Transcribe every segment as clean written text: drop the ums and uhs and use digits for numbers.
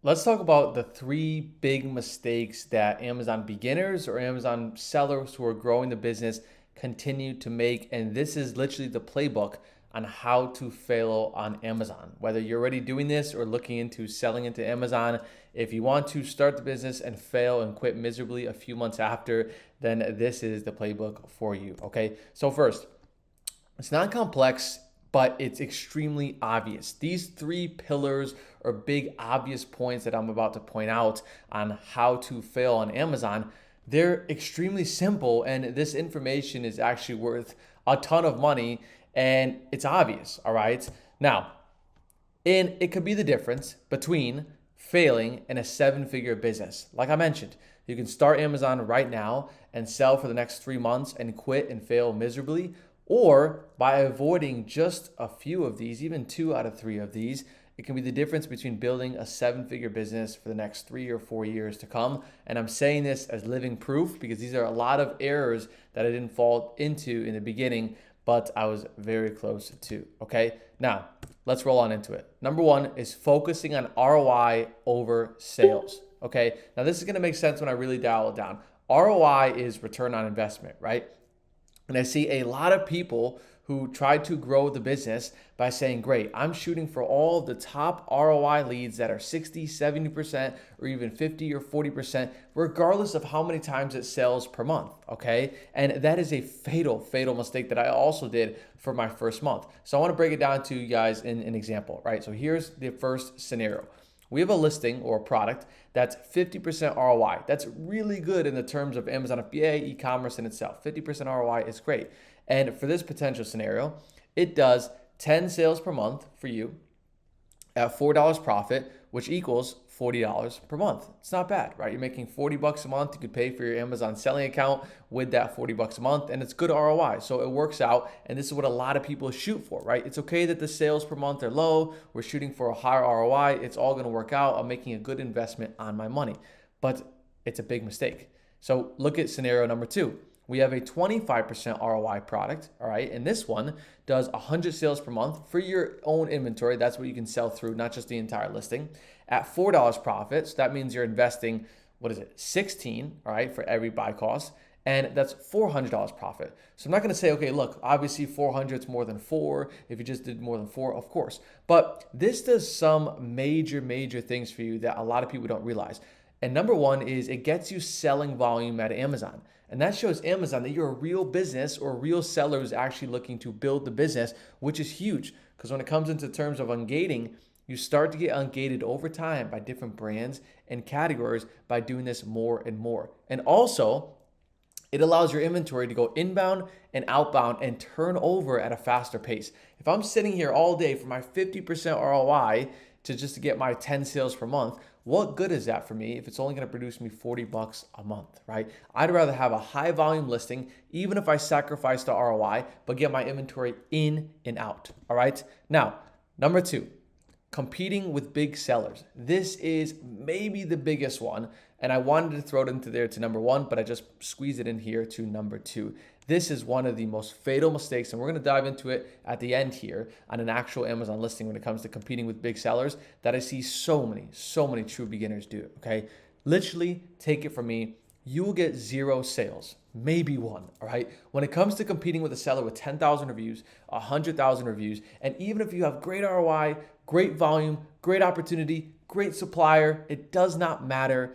Let's talk about the three big mistakes that Amazon beginners or Amazon sellers who are growing the business continue to make. And this is literally the playbook on how to fail on Amazon. Whether you're already doing this or looking into selling into Amazon, if you want to start the business and fail and quit miserably a few months after, then this is the playbook for you. Okay. So, first, it's not complex, but it's extremely obvious. These three pillars are big, obvious points that I'm about to point out on how to fail on Amazon. They're extremely simple, and this information is actually worth a ton of money, and it's obvious. All right. Now, and it could be the difference between failing and a seven-figure business. Like I mentioned, you can start Amazon right now and sell for the next 3 months and quit and fail miserably, or by avoiding just a few of these, even 2 out of 3 of these, it can be the difference between building a seven-figure business for the next 3 or 4 years to come. And I'm saying this as living proof because these are a lot of errors that I didn't fall into in the beginning, but I was very close to. Okay, now let's roll on into it. Number one is focusing on ROI over sales. Okay, now this is going to make sense when I really dial it down. ROI is return on investment, right? And I see a lot of people who try to grow the business by saying, great, I'm shooting for all of the top ROI leads that are 60, 70%, or even 50 or 40%, regardless of how many times it sells per month, okay? And that is a fatal, fatal mistake that I also did for my first month. So I wanna break it down to you guys in an example, right? So here's the first scenario. We have a listing or a product that's 50% ROI. That's really good in the terms of Amazon FBA, e-commerce in itself. 50% ROI is great. And for this potential scenario, it does 10 sales per month for you at $4 profit, which equals $40 per month. It's not bad, right? You're making $40 a month. You could pay for your Amazon selling account with that $40 a month, and it's good ROI. So it works out, and this is what a lot of people shoot for, right? It's okay that the sales per month are low. We're shooting for a higher ROI. It's all going to work out. I'm making a good investment on my money, but it's a big mistake. So look at scenario number two. We have a 25% ROI product, all right? And this one does 100 sales per month for your own inventory. That's what you can sell through, not just the entire listing. At $4 profit, so that means you're investing, 16, all right, for every buy cost. And that's $400 profit. So I'm not going to say, okay, look, obviously 400 is more than 4. If you just did more than 4, of course. But this does some major, major things for you that a lot of people don't realize. And number one is it gets you selling volume at Amazon. And that shows Amazon that you're a real business or a real seller who's actually looking to build the business, which is huge. Because when it comes into terms of ungating, you start to get ungated over time by different brands and categories by doing this more and more. And also, it allows your inventory to go inbound and outbound and turn over at a faster pace. If I'm sitting here all day for my 50% ROI to get my 10 sales per month, what good is that for me if it's only going to produce me $40 a month, right? I'd rather have a high volume listing, even if I sacrifice the ROI, but get my inventory in and out, all right? Now, number two, competing with big sellers. This is maybe the biggest one, and I wanted to throw it into there to number one, but I just squeezed it in here to number two. This is one of the most fatal mistakes, and we're going to dive into it at the end here on an actual Amazon listing when it comes to competing with big sellers that I see so many true beginners do, okay? Literally, take it from me, you will get 0 sales, maybe 1, all right? When it comes to competing with a seller with 10,000 reviews, 100,000 reviews, and even if you have great ROI, great volume, great opportunity, great supplier, it does not matter.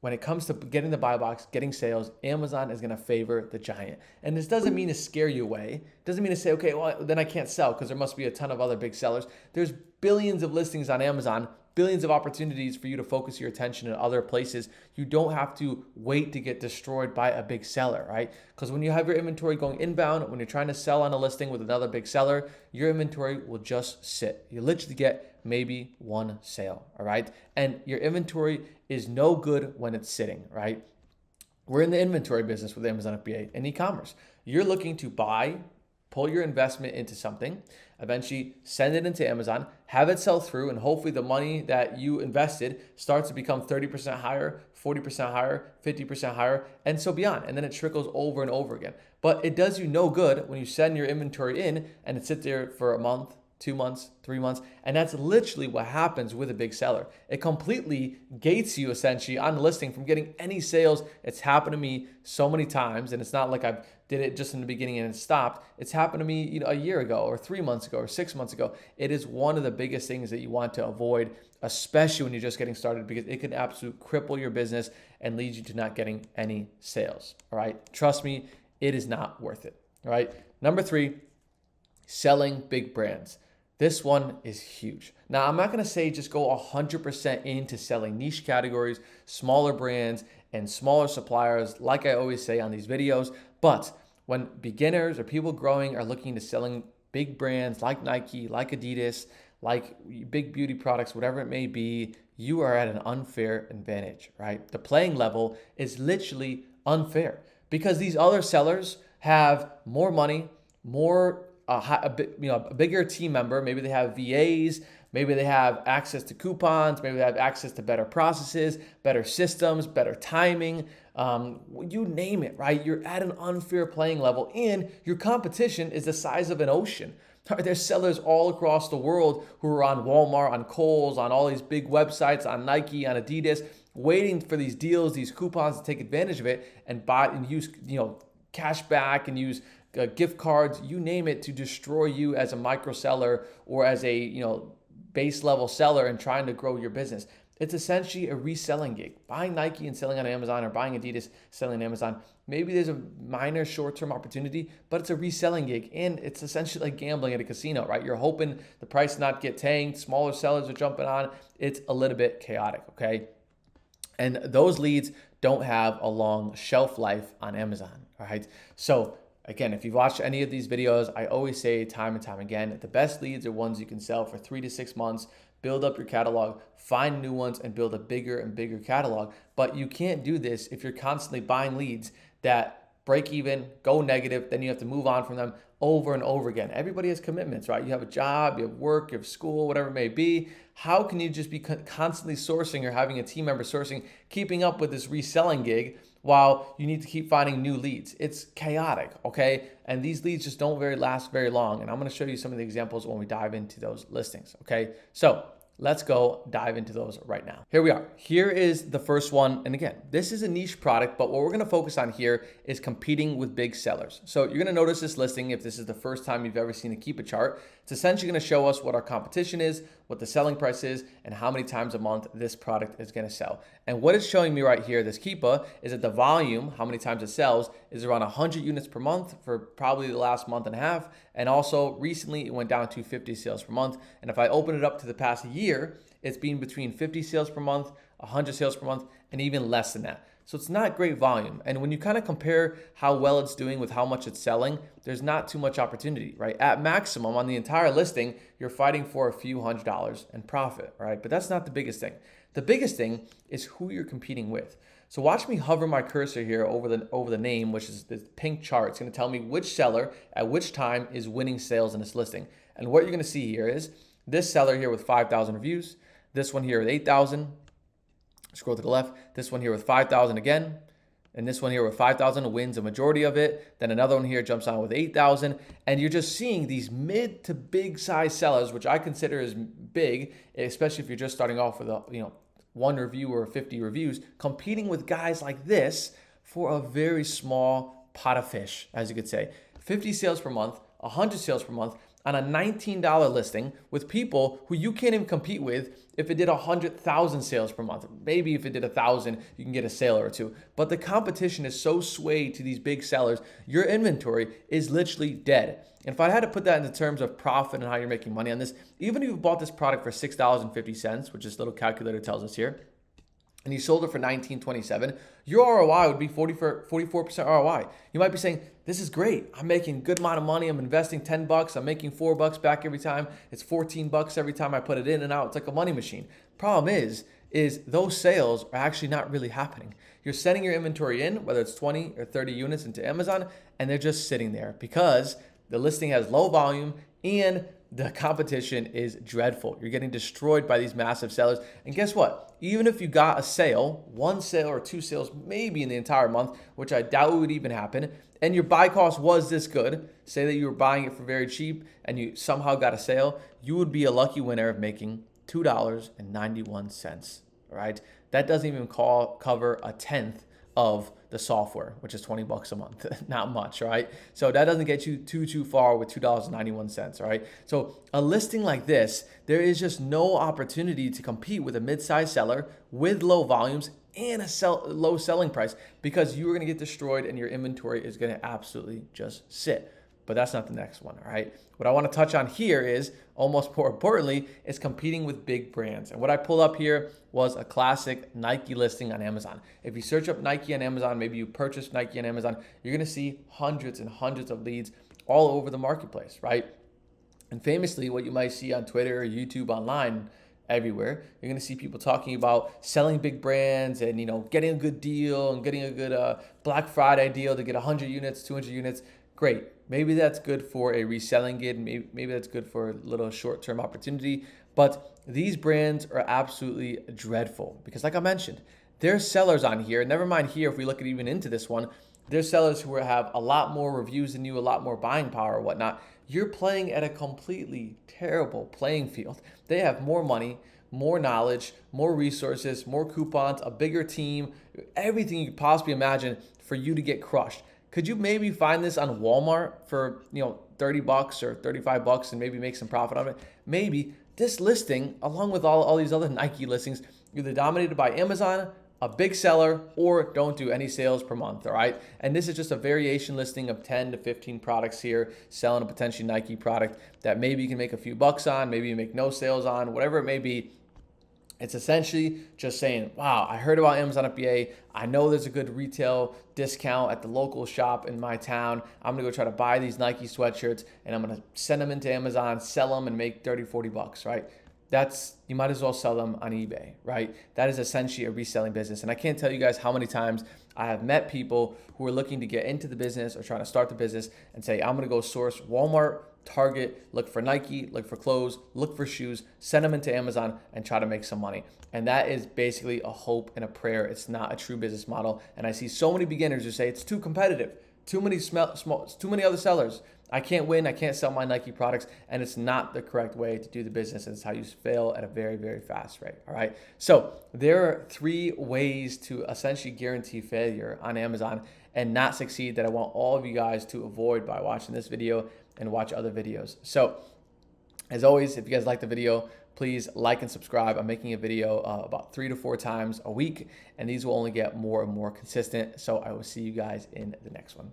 When it comes to getting the buy box, getting sales, Amazon is going to favor the giant. And this doesn't mean to scare you away. It doesn't mean to say, okay, well, then I can't sell because there must be a ton of other big sellers. There's billions of listings on Amazon, billions of opportunities for you to focus your attention in other places. You don't have to wait to get destroyed by a big seller, right? Because when you have your inventory going inbound, when you're trying to sell on a listing with another big seller, your inventory will just sit. You literally get maybe 1 sale, all right? And your inventory is no good when it's sitting, right? We're in the inventory business with Amazon FBA and e-commerce. You're looking to buy, pull your investment into something, eventually send it into Amazon, have it sell through, and hopefully the money that you invested starts to become 30% higher, 40% higher, 50% higher, and so beyond. And then it trickles over and over again. But it does you no good when you send your inventory in and it sits there for a month, 2 months, 3 months. And that's literally what happens with a big seller. It completely gates you essentially on the listing from getting any sales. It's happened to me so many times, and it's not like I did it just in the beginning and it stopped. It's happened to me, a year ago or 3 months ago or 6 months ago. It is one of the biggest things that you want to avoid, especially when you're just getting started, because it can absolutely cripple your business and lead you to not getting any sales. All right. Trust me, it is not worth it. All right. Number 3, selling big brands. This one is huge. Now, I'm not going to say just go 100% into selling niche categories, smaller brands, and smaller suppliers, like I always say on these videos. But when beginners or people growing are looking to selling big brands like Nike, like Adidas, like big beauty products, whatever it may be, you are at an unfair advantage, right? The playing level is literally unfair because these other sellers have more money, a bigger team member. Maybe they have VAs, maybe they have access to coupons, maybe they have access to better processes, better systems, better timing, you name it, right? You're at an unfair playing level and your competition is the size of an ocean. There's sellers all across the world who are on Walmart, on Kohl's, on all these big websites, on Nike, on Adidas, waiting for these deals, these coupons to take advantage of it and buy and use, cash back and use gift cards, you name it, to destroy you as a micro seller or as a base level seller and trying to grow your business. It's essentially a reselling gig. Buying Nike and selling on Amazon or buying Adidas, selling on Amazon. Maybe there's a minor short-term opportunity, but it's a reselling gig and it's essentially like gambling at a casino, right? You're hoping the price not get tanked, smaller sellers are jumping on. It's a little bit chaotic, okay? And those leads don't have a long shelf life on Amazon, all right? So again, if you've watched any of these videos, I always say time and time again, the best leads are ones you can sell for 3 to 6 months, build up your catalog, find new ones, and build a bigger and bigger catalog. But you can't do this if you're constantly buying leads that break even, go negative, then you have to move on from them over and over again. Everybody has commitments, right? You have a job, you have work, you have school, whatever it may be. How can you just be constantly sourcing or having a team member sourcing, keeping up with this reselling gig while you need to keep finding new leads? It's chaotic, okay? And these leads just don't last very long. And I'm gonna show you some of the examples when we dive into those listings, okay? So let's go dive into those right now. Here we are. Here is the first one. And again, this is a niche product, but what we're gonna focus on here is competing with big sellers. So you're gonna notice this listing if this is the first time you've ever seen a Keepa chart. It's essentially gonna show us what our competition is, what the selling price is, and how many times a month this product is gonna sell. And what it's showing me right here, this Keepa, is that the volume, how many times it sells, is around 100 units per month for probably the last month and a half. And also recently it went down to 50 sales per month. And if I open it up to the past year, it's been between 50 sales per month, 100 sales per month, and even less than that. So it's not great volume. And when you kind of compare how well it's doing with how much it's selling, there's not too much opportunity, right? At maximum on the entire listing, you're fighting for a few $100s in profit, right? But that's not the biggest thing. The biggest thing is who you're competing with. So watch me hover my cursor here over the name, which is the pink chart. It's going to tell me which seller at which time is winning sales in this listing. And what you're going to see here is this seller here with 5,000 reviews, this one here with 8,000. Scroll to the left, this one here with 5,000 again, and this one here with 5,000 wins a majority of it. Then another one here jumps on with 8,000, and you're just seeing these mid to big size sellers, which I consider as big, especially if you're just starting off with a 1 review or 50 reviews, competing with guys like this for a very small pot of fish, as you could say. 50 sales per month, 100 sales per month on a $19 listing with people who you can't even compete with if it did 100,000 sales per month. Maybe if it did 1,000, you can get a sale or two. But the competition is so swayed to these big sellers, your inventory is literally dead. And if I had to put that into terms of profit and how you're making money on this, even if you bought this product for $6.50, which this little calculator tells us here, and you sold it for $19.27, your ROI would be 44% ROI. You might be saying, this is great. I'm making a good amount of money. I'm investing $10. I'm making $4 back every time. It's $14 every time I put it in and out. It's like a money machine. Problem is those sales are actually not really happening. You're sending your inventory in, whether it's 20 or 30 units into Amazon, and they're just sitting there because the listing has low volume and the competition is dreadful. You're getting destroyed by these massive sellers. And guess what? Even if you got a sale, one sale or two sales, maybe in the entire month, which I doubt would even happen, and your buy cost was this good, say that you were buying it for very cheap and you somehow got a sale, you would be a lucky winner of making $2.91. All right. That doesn't even cover a tenth of the software, which is $20 a month. Not much, right? So that doesn't get you too far with $2.91, all right? So a listing like this, there is just no opportunity to compete with a mid-sized seller with low volumes and a low selling price, because you are going to get destroyed and your inventory is going to absolutely just sit. But that's not the next one, all right? What I want to touch on here is, almost more importantly, is competing with big brands. And what I pulled up here was a classic Nike listing on Amazon. If you search up Nike on Amazon, maybe you purchase Nike on Amazon, you're going to see hundreds and hundreds of leads all over the marketplace, right? And famously, what you might see on Twitter, YouTube, online, everywhere, you're going to see people talking about selling big brands and, getting a good deal and getting a good Black Friday deal to get 100 units, 200 units. Great. Maybe that's good for a reselling gig. Maybe that's good for a little short-term opportunity. But these brands are absolutely dreadful because, like I mentioned, there's sellers on here. Never mind here, if we look at even into this one, there's sellers who have a lot more reviews than you, a lot more buying power or whatnot. You're playing at a completely terrible playing field. They have more money, more knowledge, more resources, more coupons, a bigger team, everything you could possibly imagine for you to get crushed. Could you maybe find this on Walmart for, $30 or $35 and maybe make some profit on it? Maybe. This listing, along with all these other Nike listings, either dominated by Amazon, a big seller, or don't do any sales per month, all right? And this is just a variation listing of 10 to 15 products here, selling a potentially Nike product that maybe you can make a few bucks on, maybe you make no sales on, whatever it may be. It's essentially just saying, wow, I heard about Amazon FBA. I know there's a good retail discount at the local shop in my town. I'm gonna go try to buy these Nike sweatshirts and I'm gonna send them into Amazon, sell them and make 30, 40 bucks, right? You might as well sell them on eBay, right? That is essentially a reselling business. And I can't tell you guys how many times I have met people who are looking to get into the business or trying to start the business and say, I'm gonna go source Walmart, Target, look for Nike, look for clothes, look for shoes, send them into Amazon and try to make some money. And that is basically a hope and a prayer. It's not a true business model. And I see so many beginners who say it's too competitive, too many other sellers. I can't win, I can't sell my Nike products, and it's not the correct way to do the business. It's how you fail at a very, very fast rate, all right? So there are 3 ways to essentially guarantee failure on Amazon and not succeed that I want all of you guys to avoid by watching this video and watch other videos. So as always, if you guys like the video, please like and subscribe. I'm making a video about 3 to 4 times a week, and these will only get more and more consistent. So I will see you guys in the next one.